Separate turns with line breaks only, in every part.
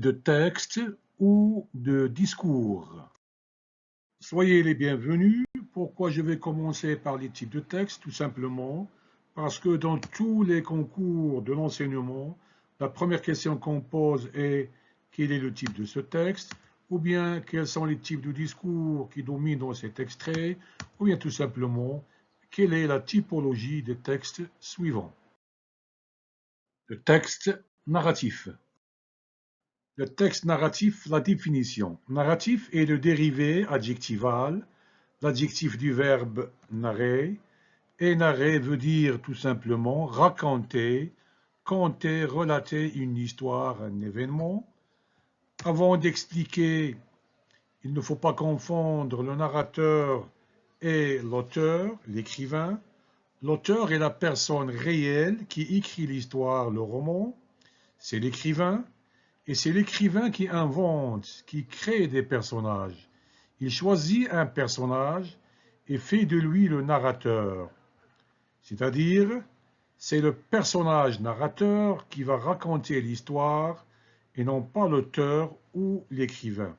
de texte ou de discours. Soyez les bienvenus. Pourquoi je vais commencer par les types de texte? Tout simplement parce que dans tous les concours de l'enseignement, la première question qu'on pose est quel est le type de ce texte, ou bien quels sont les types de discours qui dominent dans cet extrait, ou bien tout simplement quelle est la typologie des textes suivants. Le texte narratif. Le texte narratif, la définition. Narratif est le dérivé adjectival, l'adjectif du verbe narrer, et narrer veut dire tout simplement raconter, conter, relater une histoire, un événement. Avant d'expliquer, il ne faut pas confondre le narrateur et l'auteur, l'écrivain. L'auteur est la personne réelle qui écrit l'histoire, le roman. C'est l'écrivain. Et c'est l'écrivain qui invente, qui crée des personnages. Il choisit un personnage et fait de lui le narrateur. C'est-à-dire, c'est le personnage narrateur qui va raconter l'histoire et non pas l'auteur ou l'écrivain.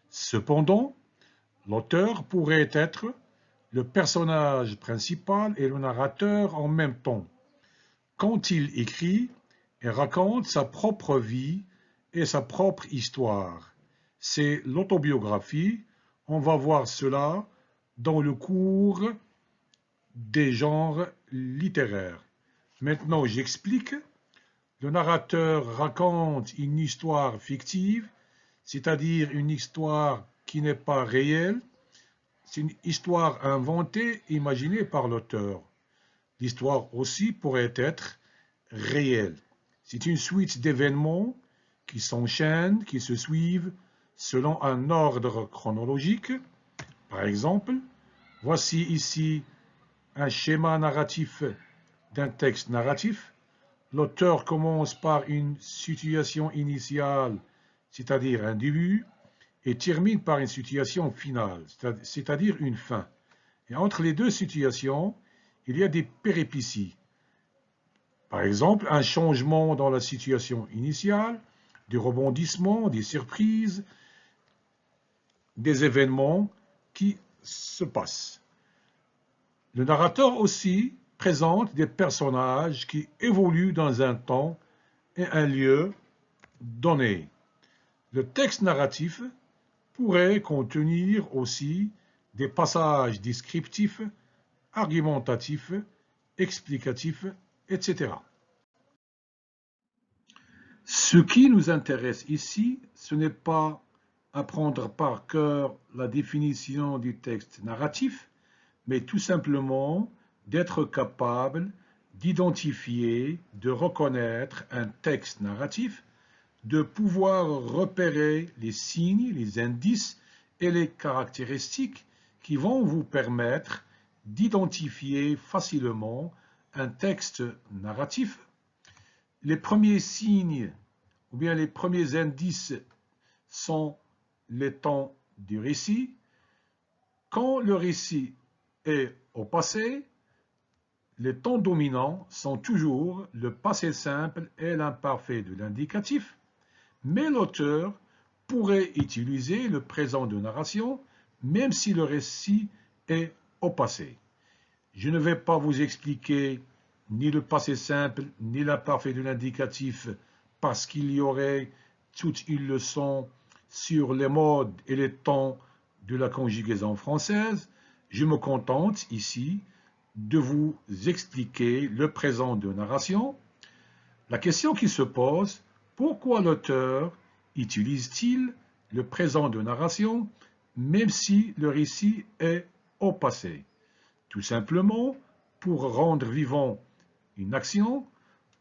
Cependant, l'auteur pourrait être le personnage principal et le narrateur en même temps. Quand il écrit, il raconte sa propre vie et sa propre histoire. C'est l'autobiographie. On va voir cela dans le cours des genres littéraires. Maintenant, j'explique. Le narrateur raconte une histoire fictive, c'est-à-dire une histoire qui n'est pas réelle. C'est une histoire inventée, imaginée par l'auteur. L'histoire aussi pourrait être réelle. C'est une suite d'événements qui s'enchaînent, qui se suivent selon un ordre chronologique. Par exemple, voici ici un schéma narratif d'un texte narratif. L'auteur commence par une situation initiale, c'est-à-dire un début, et termine par une situation finale, c'est-à-dire une fin. Et entre les deux situations, il y a des péripéties. Par exemple, un changement dans la situation initiale, des rebondissements, des surprises, des événements qui se passent. Le narrateur aussi présente des personnages qui évoluent dans un temps et un lieu donné. Le texte narratif pourrait contenir aussi des passages descriptifs, argumentatifs, explicatifs, etc. Ce qui nous intéresse ici, ce n'est pas apprendre par cœur la définition du texte narratif, mais tout simplement d'être capable d'identifier, de reconnaître un texte narratif, de pouvoir repérer les signes, les indices et les caractéristiques qui vont vous permettre d'identifier facilement un texte narratif. Les premiers signes ou bien les premiers indices sont les temps du récit. Quand le récit est au passé, les temps dominants sont toujours le passé simple et l'imparfait de l'indicatif, mais l'auteur pourrait utiliser le présent de narration même si le récit est au passé. Je ne vais pas vous expliquer ni le passé simple, ni l'imparfait de l'indicatif, parce qu'il y aurait toute une leçon sur les modes et les temps de la conjugaison française. Je me contente ici de vous expliquer le présent de narration. La question qui se pose, pourquoi l'auteur utilise-t-il le présent de narration, même si le récit est au passé? Tout simplement pour rendre vivant une action,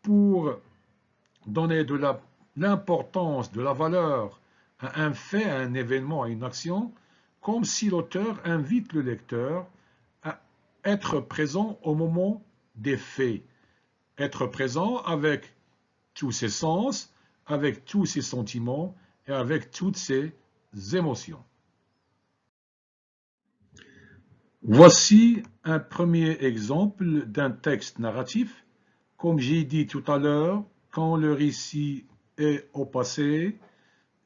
pour donner de l'importance, de la valeur à un fait, à un événement, à une action, comme si l'auteur invite le lecteur à être présent au moment des faits, être présent avec tous ses sens, avec tous ses sentiments et avec toutes ses émotions. Voici un premier exemple d'un texte narratif. Comme j'ai dit tout à l'heure, quand le récit est au passé,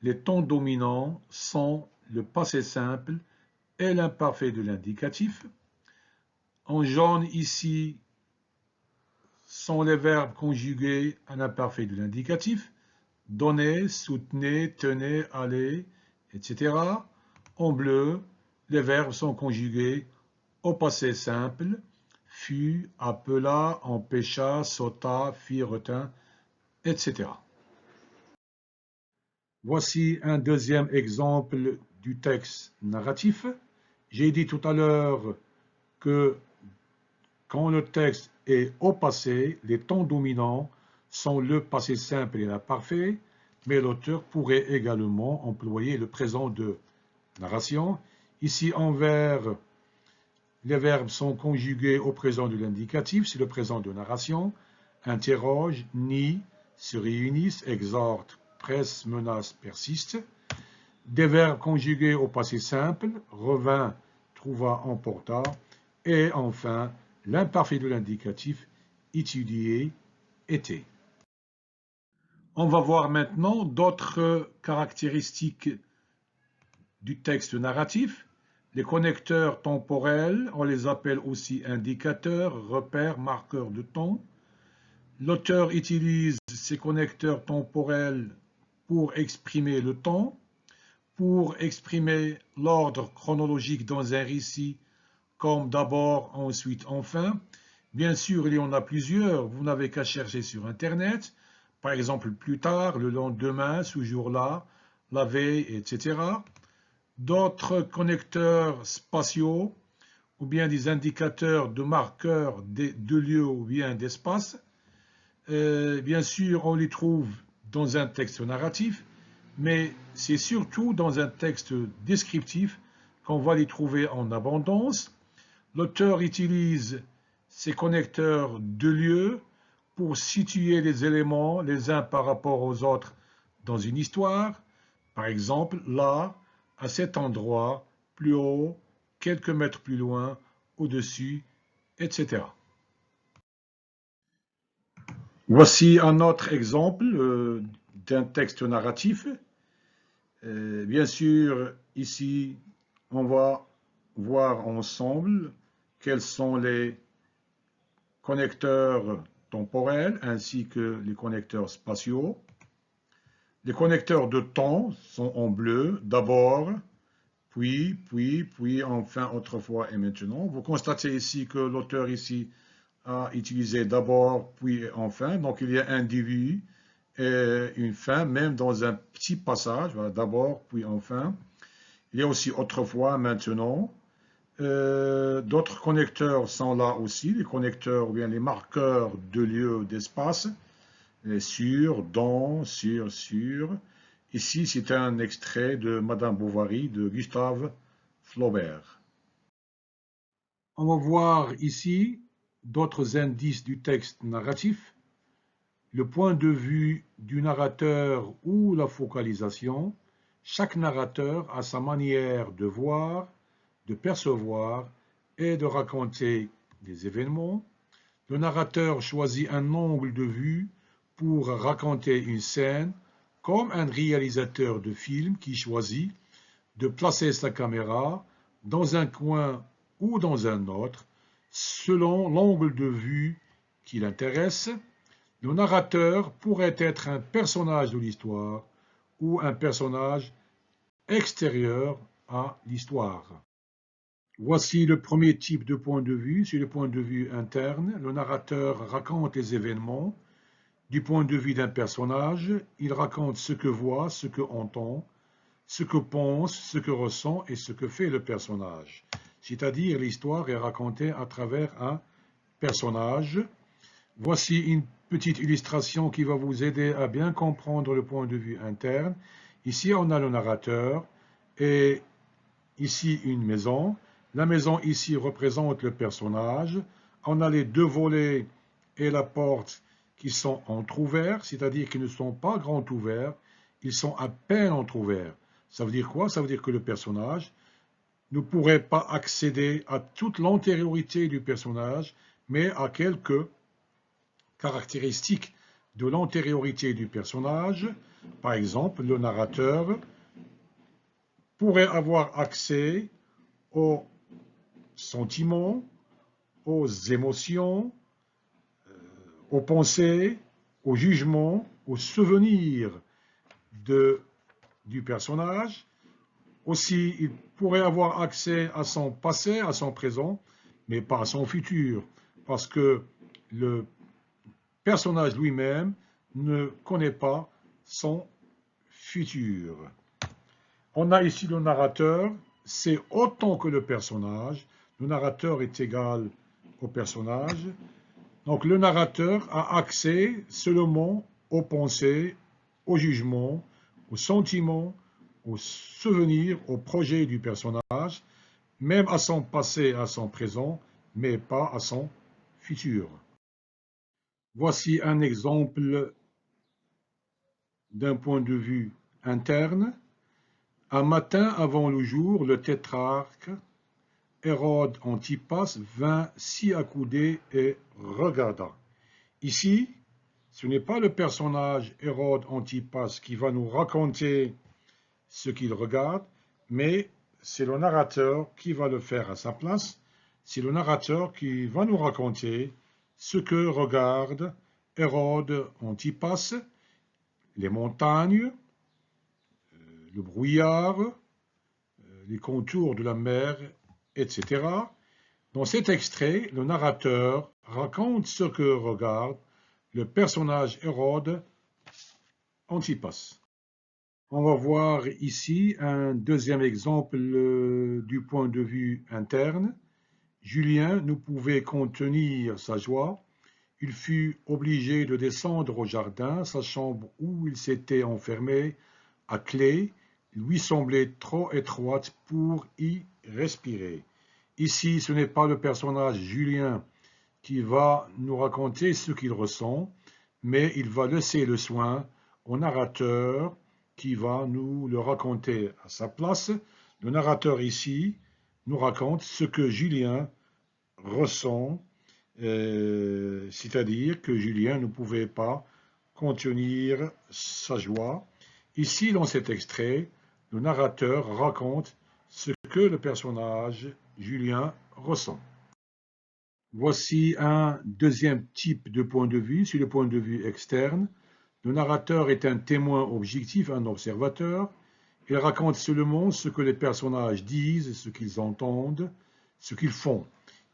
les tons dominants sont le passé simple et l'imparfait de l'indicatif. En jaune ici sont les verbes conjugués à l'imparfait de l'indicatif. Donnez, soutenez, tenez, allez, etc. En bleu, les verbes sont conjugués au passé simple. Fut, appela, empêcha, sauta, fit, retint, etc. Voici un deuxième exemple du texte narratif. J'ai dit tout à l'heure que quand le texte est au passé, les tons dominants sont le passé simple et l'imparfait, mais l'auteur pourrait également employer le présent de narration. Ici, en vert, les verbes sont conjugués au présent de l'indicatif, c'est le présent de narration. Interroge, nie, se réunissent, exhorte, presse, menace, persiste. Des verbes conjugués au passé simple, revint, trouva, emporta. Et enfin, l'imparfait de l'indicatif, étudier, était. On va voir maintenant d'autres caractéristiques du texte narratif. Les connecteurs temporels, on les appelle aussi indicateurs, repères, marqueurs de temps. L'auteur utilise ces connecteurs temporels pour exprimer le temps, pour exprimer l'ordre chronologique dans un récit, comme d'abord, ensuite, enfin. Bien sûr, il y en a plusieurs, vous n'avez qu'à chercher sur Internet, par exemple plus tard, le lendemain, ce jour-là, la veille, etc. D'autres connecteurs spatiaux, ou bien des indicateurs de marqueurs de lieux ou bien d'espace. Bien sûr, on les trouve dans un texte narratif, mais c'est surtout dans un texte descriptif qu'on va les trouver en abondance. L'auteur utilise ces connecteurs de lieux pour situer les éléments les uns par rapport aux autres dans une histoire. Par exemple, là, à cet endroit, plus haut, quelques mètres plus loin, au-dessus, etc. Voici un autre exemple d'un texte narratif. Bien sûr, ici, on va voir ensemble quels sont les connecteurs temporels ainsi que les connecteurs spatiaux. Les connecteurs de temps sont en bleu, d'abord, puis, enfin, autrefois et maintenant. Vous constatez ici que l'auteur ici a utilisé d'abord, puis et enfin. Donc, il y a un début et une fin, même dans un petit passage. Voilà, d'abord, puis enfin. Il y a aussi autrefois, maintenant. D'autres connecteurs sont là aussi, les connecteurs ou bien les marqueurs de lieu, d'espace. Sur, dans, sur. Ici, c'est un extrait de Madame Bovary de Gustave Flaubert. On va voir ici d'autres indices du texte narratif. Le point de vue du narrateur ou la focalisation. Chaque narrateur a sa manière de voir, de percevoir et de raconter des événements. Le narrateur choisit un angle de vue pour raconter une scène, comme un réalisateur de film qui choisit de placer sa caméra dans un coin ou dans un autre, selon l'angle de vue qui l'intéresse. Le narrateur pourrait être un personnage de l'histoire ou un personnage extérieur à l'histoire. Voici le premier type de point de vue, c'est le point de vue interne. Le narrateur raconte les événements du point de vue d'un personnage. Il raconte ce que voit, ce que entend, ce que pense, ce que ressent et ce que fait le personnage. C'est-à-dire l'histoire est racontée à travers un personnage. Voici une petite illustration qui va vous aider à bien comprendre le point de vue interne. Ici, on a le narrateur et ici une maison. La maison ici représente le personnage. On a les deux volets et la porte qui sont entrouverts, c'est-à-dire qu'ils ne sont pas grands ouverts, ils sont à peine entrouverts. Ça veut dire quoi? Ça veut dire que le personnage ne pourrait pas accéder à toute l'antériorité du personnage, mais à quelques caractéristiques de l'antériorité du personnage. Par exemple, le narrateur pourrait avoir accès aux sentiments, aux émotions, aux pensées, aux jugements, aux souvenirs du personnage. Aussi, il pourrait avoir accès à son passé, à son présent, mais pas à son futur, parce que le personnage lui-même ne connaît pas son futur. On a ici le narrateur, c'est autant que le personnage. Le narrateur est égal au personnage. Donc le narrateur a accès seulement aux pensées, aux jugements, aux sentiments, aux souvenirs, aux projets du personnage, même à son passé, à son présent, mais pas à son futur. Voici un exemple d'un point de vue interne. Un matin avant le jour, le tétrarque Hérode Antipas vint s'y accouder et regarda. Ici, ce n'est pas le personnage Hérode Antipas qui va nous raconter ce qu'il regarde, mais c'est le narrateur qui va le faire à sa place. C'est le narrateur qui va nous raconter ce que regarde Hérode Antipas, les montagnes, le brouillard, les contours de la mer, etc. Dans cet extrait, le narrateur raconte ce que regarde le personnage Hérode Antipas. On va voir ici un deuxième exemple du point de vue interne. Julien ne pouvait contenir sa joie. Il fut obligé de descendre au jardin. Sa chambre où il s'était enfermé à clé lui semblait trop étroite pour y respirer. Ici, ce n'est pas le personnage Julien qui va nous raconter ce qu'il ressent, mais il va laisser le soin au narrateur qui va nous le raconter à sa place. Le narrateur ici nous raconte ce que Julien ressent, c'est-à-dire que Julien ne pouvait pas contenir sa joie. Ici, dans cet extrait, le narrateur raconte ce que le personnage Julien ressent. Voici un deuxième type de point de vue, c'est le point de vue externe. Le narrateur est un témoin objectif, un observateur. Il raconte seulement ce que les personnages disent, ce qu'ils entendent, ce qu'ils font.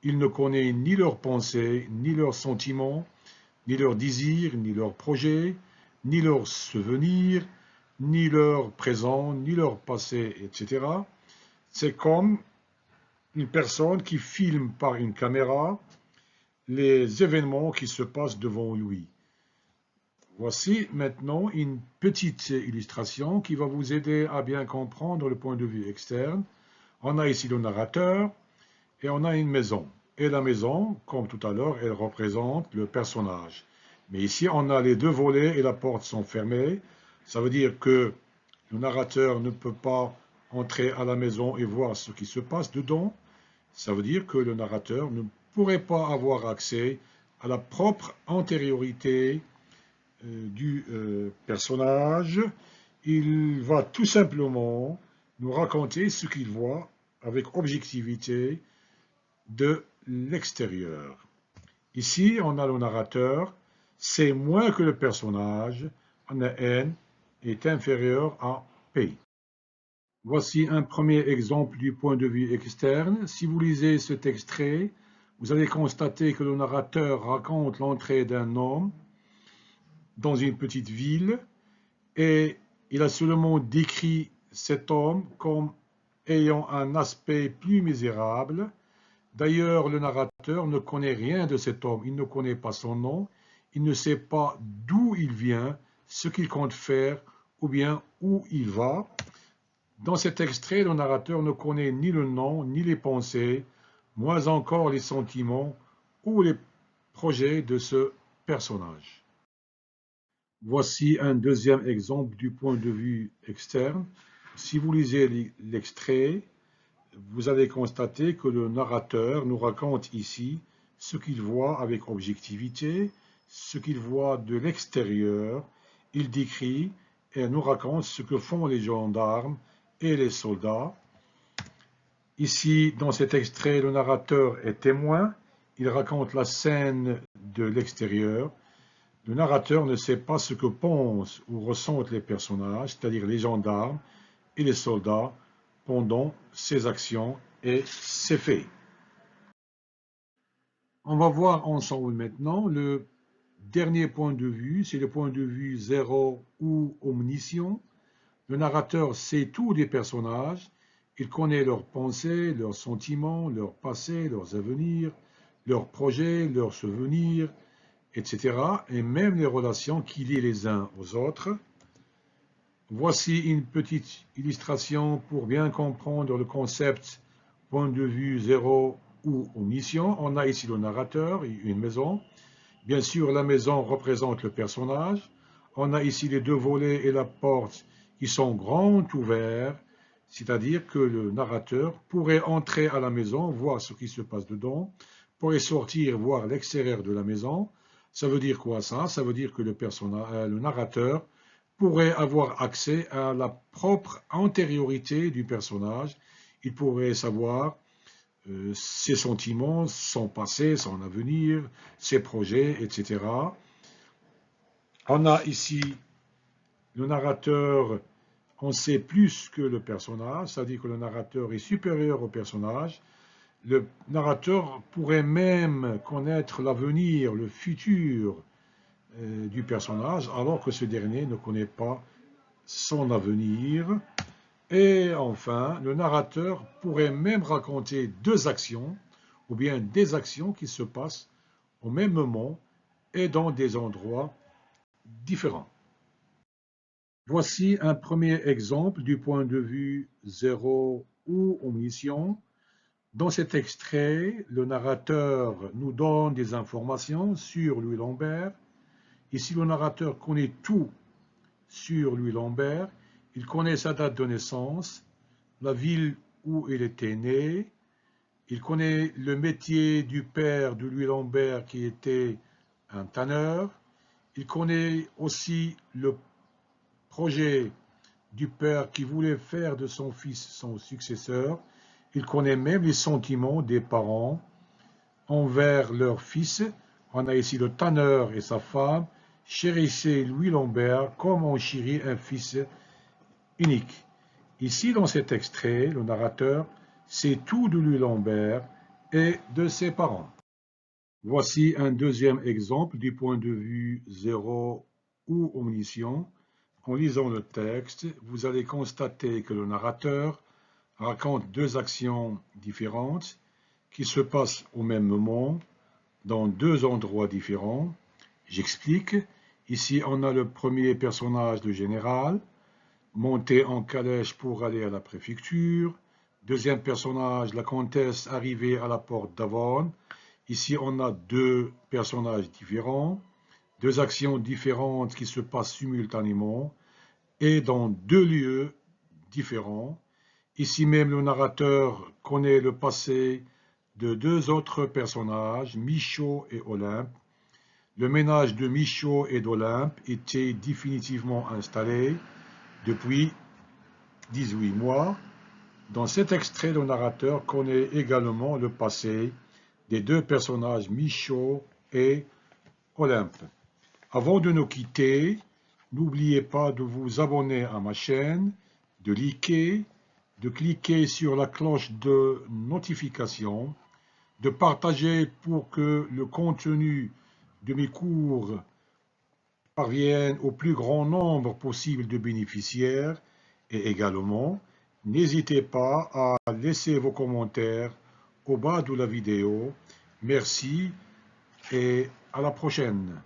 Il ne connaît ni leurs pensées, ni leurs sentiments, ni leurs désirs, ni leurs projets, ni leurs souvenirs, ni leur présent, ni leur passé, etc. C'est comme une personne qui filme par une caméra les événements qui se passent devant lui. Voici maintenant une petite illustration qui va vous aider à bien comprendre le point de vue externe. On a ici le narrateur et on a une maison. Et la maison, comme tout à l'heure, elle représente le personnage. Mais ici, on a les deux volets et la porte sont fermées. Ça veut dire que le narrateur ne peut pas entrer à la maison et voir ce qui se passe dedans. Ça veut dire que le narrateur ne pourrait pas avoir accès à la propre antériorité du personnage. Il va tout simplement nous raconter ce qu'il voit avec objectivité de l'extérieur. Ici, on a le narrateur, c'est moins que le personnage, on a N est inférieur à P. Voici un premier exemple du point de vue externe. Si vous lisez cet extrait, vous allez constater que le narrateur raconte l'entrée d'un homme dans une petite ville et il a seulement décrit cet homme comme ayant un aspect plus misérable. D'ailleurs, le narrateur ne connaît rien de cet homme, il ne connaît pas son nom, il ne sait pas d'où il vient, ce qu'il compte faire ou bien où il va. Dans cet extrait, le narrateur ne connaît ni le nom, ni les pensées, moins encore les sentiments ou les projets de ce personnage. Voici un deuxième exemple du point de vue externe. Si vous lisez l'extrait, vous allez constater que le narrateur nous raconte ici ce qu'il voit avec objectivité, ce qu'il voit de l'extérieur. Il décrit et elle nous raconte ce que font les gendarmes et les soldats. Ici, dans cet extrait, le narrateur est témoin. Il raconte la scène de l'extérieur. Le narrateur ne sait pas ce que pensent ou ressentent les personnages, c'est-à-dire les gendarmes et les soldats, pendant ces actions et ces faits. On va voir ensemble maintenant le dernier point de vue, c'est le point de vue zéro ou omniscient. Le narrateur sait tout des personnages, il connaît leurs pensées, leurs sentiments, leur passé, leurs avenirs, leurs projets, leurs souvenirs, etc. et même les relations qui lient les uns aux autres. Voici une petite illustration pour bien comprendre le concept point de vue zéro ou omniscient. On a ici le narrateur, une maison. Bien sûr, la maison représente le personnage. On a ici les deux volets et la porte qui sont grands ouverts, c'est-à-dire que le narrateur pourrait entrer à la maison, voir ce qui se passe dedans, pourrait sortir, voir l'extérieur de la maison. Ça veut dire quoi ça? Ça veut dire que le narrateur pourrait avoir accès à la propre antériorité du personnage. Il pourrait savoir ses sentiments, son passé, son avenir, ses projets, etc. On a ici le narrateur, on sait plus que le personnage, c'est-à-dire que le narrateur est supérieur au personnage. Le narrateur pourrait même connaître l'avenir, le futur du personnage, alors que ce dernier ne connaît pas son avenir. Et enfin, le narrateur pourrait même raconter deux actions, ou bien des actions qui se passent au même moment et dans des endroits différents. Voici un premier exemple du point de vue zéro ou omniscient. Dans cet extrait, le narrateur nous donne des informations sur Louis Lambert. Ici, le narrateur connaît tout sur Louis Lambert. Il connaît sa date de naissance, la ville où il était né. Il connaît le métier du père de Louis Lambert qui était un tanneur. Il connaît aussi le projet du père qui voulait faire de son fils son successeur. Il connaît même les sentiments des parents envers leur fils. On a ici le tanneur et sa femme chérissaient Louis Lambert comme on chérit un fils unique. Ici, dans cet extrait, le narrateur sait tout de Louis Lambert et de ses parents. Voici un deuxième exemple du point de vue zéro ou omniscient. En lisant le texte, vous allez constater que le narrateur raconte deux actions différentes qui se passent au même moment, dans deux endroits différents. J'explique. Ici, on a le premier personnage, le général, monté en calèche pour aller à la préfecture. Deuxième personnage, la comtesse arrivée à la porte d'Avon. Ici, on a deux personnages différents, deux actions différentes qui se passent simultanément et dans deux lieux différents. Ici même, le narrateur connaît le passé de deux autres personnages, Michaud et Olympe. Le ménage de Michaud et d'Olympe était définitivement installé depuis 18 mois. Dans cet extrait, le narrateur connaît également le passé des deux personnages Michaud et Olympe. Avant de nous quitter, n'oubliez pas de vous abonner à ma chaîne, de liker, de cliquer sur la cloche de notification, de partager pour que le contenu de mes cours parvienne au plus grand nombre possible de bénéficiaires et également, n'hésitez pas à laisser vos commentaires au bas de la vidéo. Merci et à la prochaine.